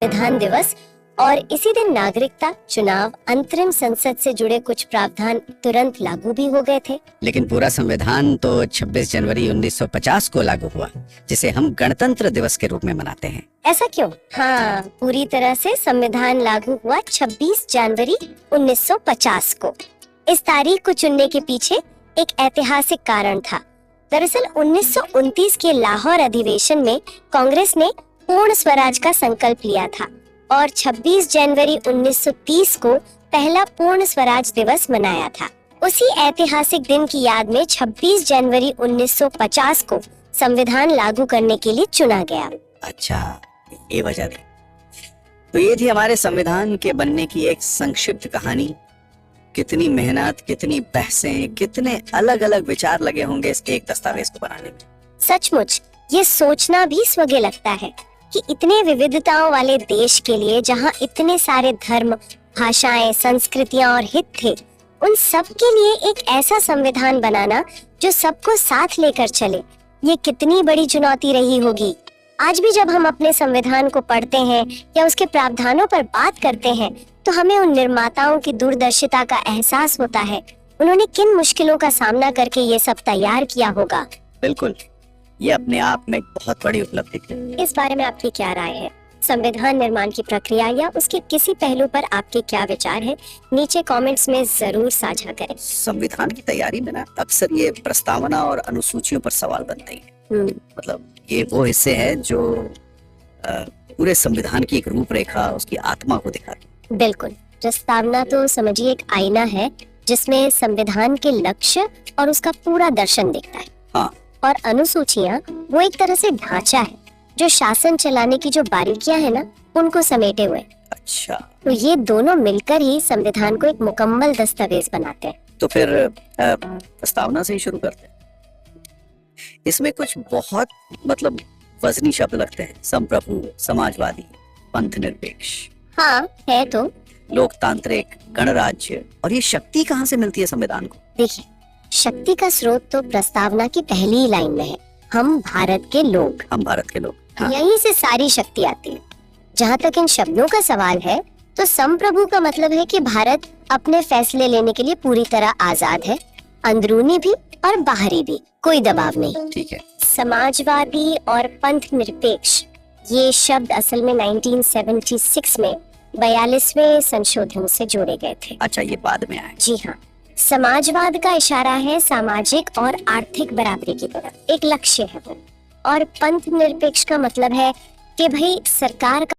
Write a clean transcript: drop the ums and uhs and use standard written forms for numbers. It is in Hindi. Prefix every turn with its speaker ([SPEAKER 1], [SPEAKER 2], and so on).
[SPEAKER 1] संविधान दिवस और इसी दिन नागरिकता, चुनाव, अंतरिम संसद से जुड़े कुछ प्रावधान तुरंत लागू भी हो गए थे।
[SPEAKER 2] लेकिन पूरा संविधान तो 26 जनवरी 1950 को लागू हुआ, जिसे हम गणतंत्र दिवस के रूप में मनाते हैं।
[SPEAKER 1] ऐसा क्यों? हाँ, पूरी तरह से संविधान लागू हुआ 26 जनवरी 1950 को। इस तारीख को चुनने के पीछे एक ऐतिहासिक कारण था। दरअसल 1929 के लाहौर अधिवेशन में कांग्रेस ने पूर्ण स्वराज का संकल्प लिया था और 26 जनवरी 1930 को पहला पूर्ण स्वराज दिवस मनाया था। उसी ऐतिहासिक दिन की याद में 26 जनवरी 1950 को संविधान लागू करने के लिए चुना गया।
[SPEAKER 2] अच्छा, ये वजह थी। तो ये थी हमारे संविधान के बनने की एक संक्षिप्त कहानी। कितनी मेहनत, कितनी बहसें, कितने अलग अलग विचार लगे होंगे इस एक दस्तावेज को बनाने में।
[SPEAKER 1] सचमुच ये सोचना भी स्वगे लगता है कि इतने विविधताओं वाले देश के लिए, जहां इतने सारे धर्म, भाषाएं, संस्कृतियां और हित थे, उन सब के लिए एक ऐसा संविधान बनाना जो सबको साथ लेकर चले, ये कितनी बड़ी चुनौती रही होगी। आज भी जब हम अपने संविधान को पढ़ते हैं या उसके प्रावधानों पर बात करते हैं, तो हमें उन निर्माताओं की दूरदर्शिता का एहसास होता है। उन्होंने किन मुश्किलों का सामना करके ये सब तैयार किया होगा।
[SPEAKER 2] बिल्कुल, ये अपने आप में एक बहुत बड़ी उपलब्धि है।
[SPEAKER 1] इस बारे में आपकी क्या राय है? संविधान निर्माण की प्रक्रिया या उसके किसी पहलू पर आपके क्या विचार हैं? नीचे कमेंट्स में जरूर साझा करें।
[SPEAKER 2] संविधान की तैयारी में ना अक्सर ये प्रस्तावना और अनुसूचियों पर सवाल बनते हैं। मतलब ये वो हिस्से हैं जो पूरे संविधान की एक रूपरेखा, उसकी आत्मा को दिखाते हैं।
[SPEAKER 1] बिल्कुल, प्रस्तावना तो समझिए एक आईना है जिसमें संविधान के लक्ष्य और उसका पूरा दर्शन दिखता है।
[SPEAKER 2] हाँ।
[SPEAKER 1] और अनुसूचियां वो एक तरह से ढांचा है जो शासन चलाने की जो बारीकियां है ना, उनको समेटे हुए।
[SPEAKER 2] अच्छा,
[SPEAKER 1] तो ये दोनों मिलकर ही संविधान को एक मुकम्मल दस्तावेज बनाते हैं।
[SPEAKER 2] तो फिर प्रस्तावना से ही शुरू करते हैं। इसमें कुछ बहुत मतलब वजनी शब्द लगते हैं। संप्रभु, समाजवादी, पंथ निरपेक्ष।
[SPEAKER 1] हाँ है तो।
[SPEAKER 2] लोकतांत्रिक, गणराज्य। और ये शक्ति कहाँ से मिलती है संविधान को?
[SPEAKER 1] देखिए, शक्ति का स्रोत तो प्रस्तावना की पहली ही लाइन में है, हम भारत के लोग।
[SPEAKER 2] हम भारत के लोग। हाँ।
[SPEAKER 1] यहीं से सारी शक्ति आती है। जहाँ तक इन शब्दों का सवाल है, तो संप्रभु का मतलब है कि भारत अपने फैसले लेने के लिए पूरी तरह आजाद है, अंदरूनी भी और बाहरी भी, कोई दबाव नहीं।
[SPEAKER 2] ठीक है।
[SPEAKER 1] समाजवादी और पंथ निरपेक्ष, ये शब्द असल में 1976 में 42वें संशोधन से जोड़े गए थे।
[SPEAKER 2] अच्छा, ये बाद में आया।
[SPEAKER 1] जी हाँ। समाजवाद का इशारा है सामाजिक और आर्थिक बराबरी की तरफ, एक लक्ष्य है वो। और पंथ निरपेक्ष का मतलब है कि भाई सरकार का